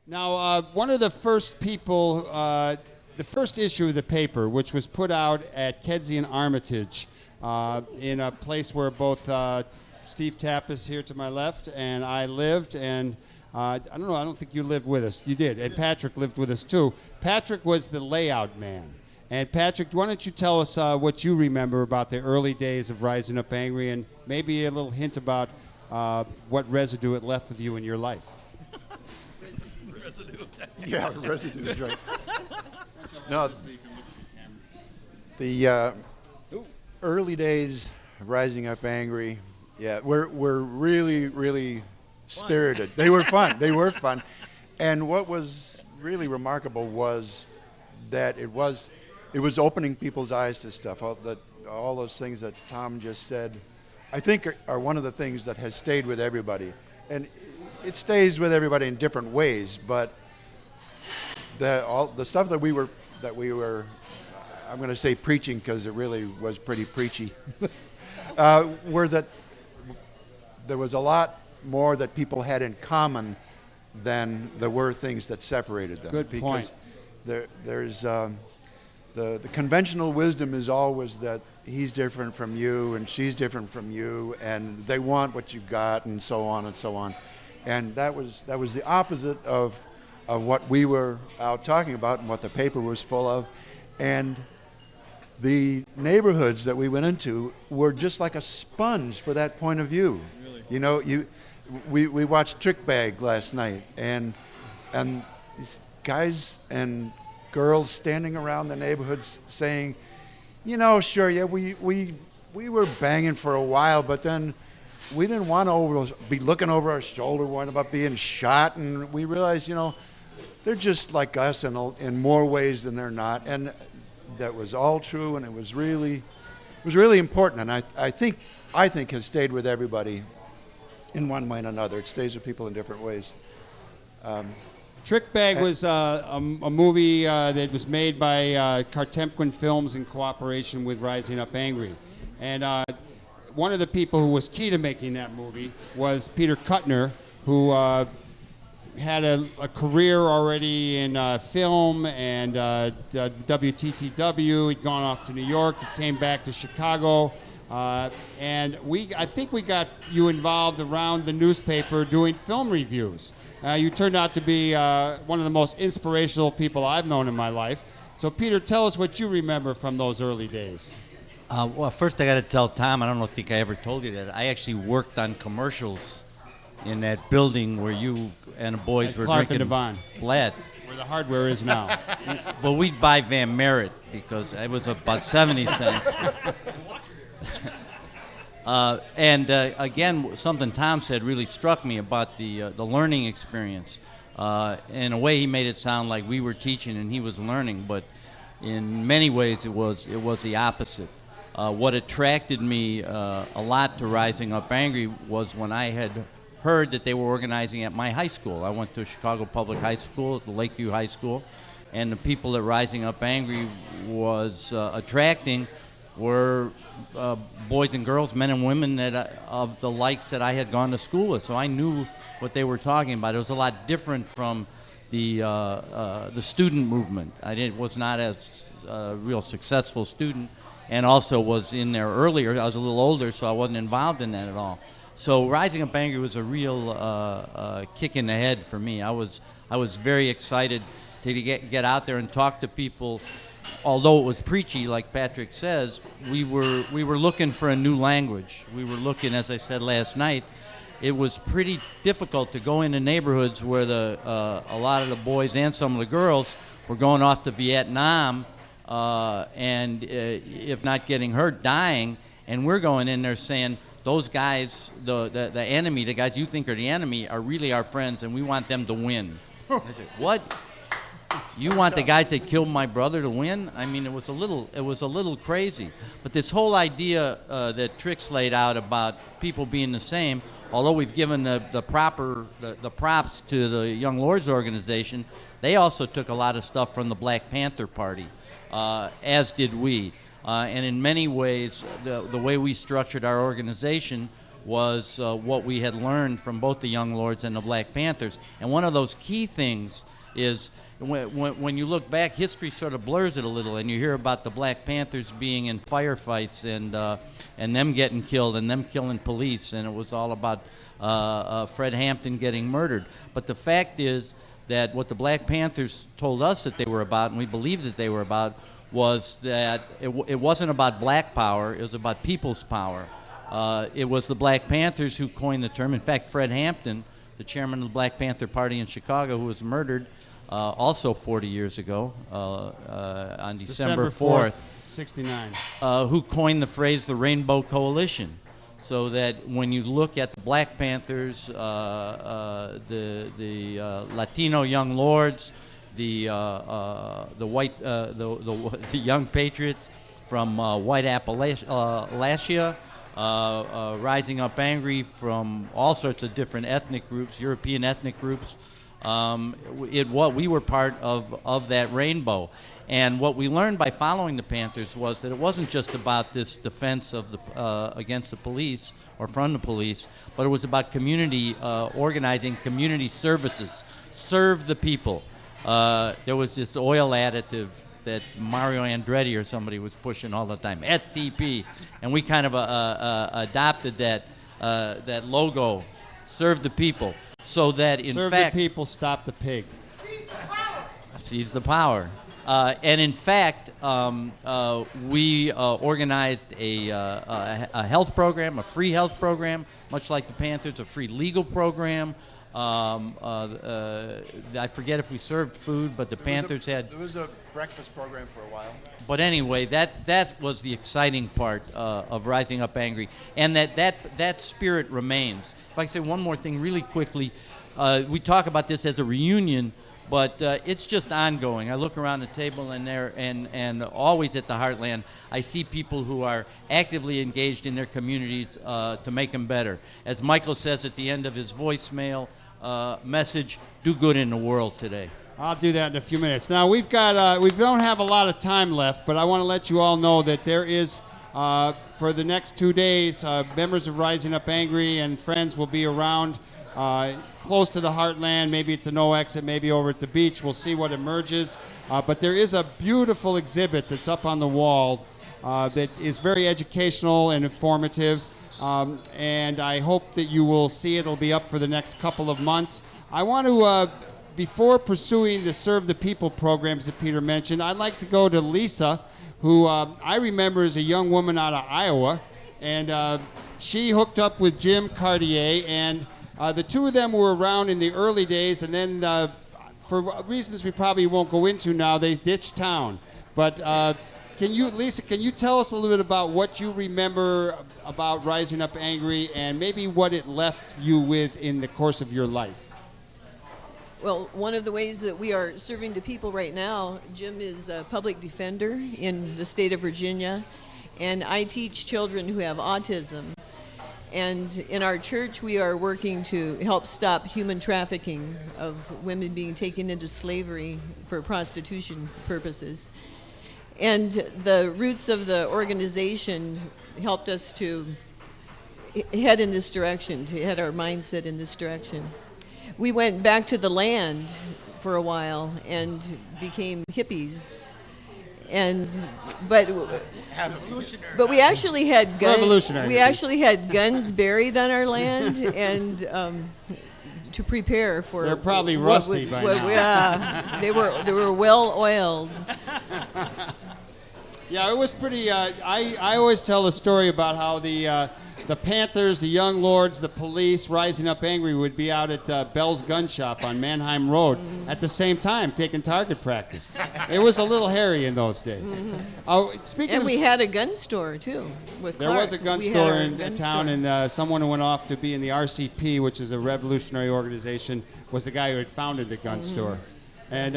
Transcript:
Now, one of the first people, the first issue of the paper, which was put out at Kedzie and Armitage, in a place where both Steve Tapas here to my left and I lived, and I don't know, I don't think you lived with us. You did, and Patrick lived with us too. Patrick was the layout man. And Patrick, why don't you tell us what you remember about the early days of Rising Up Angry, and maybe a little hint about what residue it left with you in your life. Residue. Yeah, residue is right. No, the early days of Rising Up Angry, yeah, were really, really spirited. They were fun. They were fun. And what was really remarkable was that it was opening people's eyes to stuff. All those things that Tom just said, I think are one of the things that has stayed with everybody. And it stays with everybody in different ways, but all the stuff that we were I'm going to say preaching because it really was pretty preachy, were that there was a lot more that people had in common than there were things that separated them. Good point. There's the conventional wisdom is always that he's different from you and she's different from you and they want what you got and so on and so on. And that was the opposite of what we were out talking about and what the paper was full of. And the neighborhoods that we went into were just like a sponge for that point of view. Really? You know, we watched Trick Bag last night, and these guys and girls standing around the neighborhoods saying, you know, sure, yeah, we were banging for a while, but then we didn't want to be looking over our shoulder, worrying about being shot, and we realized, you know, they're just like us in more ways than they're not, and that was all true, and it was really important, and I think has stayed with everybody in one way and another. It stays with people in different ways. Trick Bag was a movie that was made by Cartemquin Films in cooperation with Rising Up Angry. And one of the people who was key to making that movie was Peter Kuttner, who had a career already in film and WTTW. He'd gone off to New York. He came back to Chicago. And I think we got you involved around the newspaper doing film reviews. You turned out to be one of the most inspirational people I've known in my life. So, Peter, tell us what you remember from those early days. Well, first I got to tell Tom, I think I ever told you that, I actually worked on commercials in that building where you and the boys were Clark drinking and Lads. Where the hardware is now. Well, we'd buy Van Merit because it was about 70 cents. Again, something Tom said really struck me about the learning experience. In a way, he made it sound like we were teaching and he was learning, but in many ways, it was the opposite. What attracted me a lot to Rising Up Angry was when I had heard that they were organizing at my high school. I went to Chicago Public High School, the Lakeview High School, and the people that Rising Up Angry was attracting were boys and girls, men and women of the likes that I had gone to school with. So I knew what they were talking about. It was a lot different from the student movement. Was not as a real successful student, and also was in there earlier. I was a little older, so I wasn't involved in that at all. So Rising Up Angry was a real kick in the head for me. I was very excited to get out there and talk to people. Although it was preachy, like Patrick says, we were looking for a new language. We were looking, as I said last night, it was pretty difficult to go into neighborhoods where a lot of the boys and some of the girls were going off to Vietnam, and if not getting hurt, dying, and we're going in there saying, those guys, the enemy, the guys you think are the enemy, are really our friends, and we want them to win. I said, what? You want the guys that killed my brother to win? I mean, it was a little crazy. But this whole idea that Trix laid out about people being the same, although we've given the props to the Young Lords organization, they also took a lot of stuff from the Black Panther Party, as did we. And in many ways, the way we structured our organization was what we had learned from both the Young Lords and the Black Panthers. And one of those key things is when you look back, history sort of blurs it a little, and you hear about the Black Panthers being in firefights and them getting killed and them killing police, and it was all about Fred Hampton getting murdered. But the fact is that what the Black Panthers told us that they were about, and we believe that they were about, was that it wasn't about black power, it was about people's power. It was the Black Panthers who coined the term. In fact, Fred Hampton, the chairman of the Black Panther Party in Chicago, who was murdered also 40 years ago on December 4th, 69, who coined the phrase the Rainbow Coalition. So that when you look at the Black Panthers, the Latino Young Lords, the white, the Young Patriots from White Appalachia, Rising Up Angry from all sorts of different ethnic groups, European ethnic groups, we were part of that rainbow. And what we learned by following the Panthers was that it wasn't just about this defense of against the police or from the police, but it was about community organizing, community services, serve the people. There was this oil additive that Mario Andretti or somebody was pushing all the time, STP, and we kind of adopted that logo, serve the people, so that in serve fact, the people, stop the pig. Seize the power. And in fact, we organized a health program, a free health program, much like the Panthers, a free legal program. I forget if we served food, but the Panthers had. There was a breakfast program for a while. But anyway, that was the exciting part of Rising Up Angry, and that spirit remains. If I can say one more thing really quickly, we talk about this as a reunion. But it's just ongoing. I look around the table and always at the Heartland, I see people who are actively engaged in their communities to make them better. As Michael says at the end of his voicemail message, do good in the world today. I'll do that in a few minutes. Now we don't have a lot of time left, but I want to let you all know that there is for the next 2 days, members of Rising Up Angry and friends will be around. Close to the Heartland, maybe at the No Exit, maybe over at the beach. We'll see what emerges. But there is a beautiful exhibit that's up on the wall that is very educational and informative. And I hope that you will see it. It'll be up for the next couple of months. I want to, before pursuing the Serve the People programs that Peter mentioned, I'd like to go to Lisa, who I remember as a young woman out of Iowa. And she hooked up with Jim Cartier, and the two of them were around in the early days, and then for reasons we probably won't go into now, they ditched town. But Lisa, can you tell us a little bit about what you remember about Rising Up Angry and maybe what it left you with in the course of your life? Well, one of the ways that we are serving the people right now, Jim is a public defender in the state of Virginia, and I teach children who have autism. And in our church, we are working to help stop human trafficking of women being taken into slavery for prostitution purposes. And the roots of the organization helped us to head in this direction, to head our mindset in this direction. We went back to the land for a while and became hippies. But we actually had guns. We actually had guns buried on our land, and to prepare for. They're probably rusty by now. Yeah, they were well oiled. Yeah, it was pretty. I always tell the story about how the Panthers, the Young Lords, the police, Rising Up Angry would be out at Bell's Gun Shop on Manheim Road at the same time taking target practice. It was a little hairy in those days. And we had a gun store too. There was a gun store in town, and someone who went off to be in the RCP, which is a revolutionary organization, was the guy who had founded the gun store. And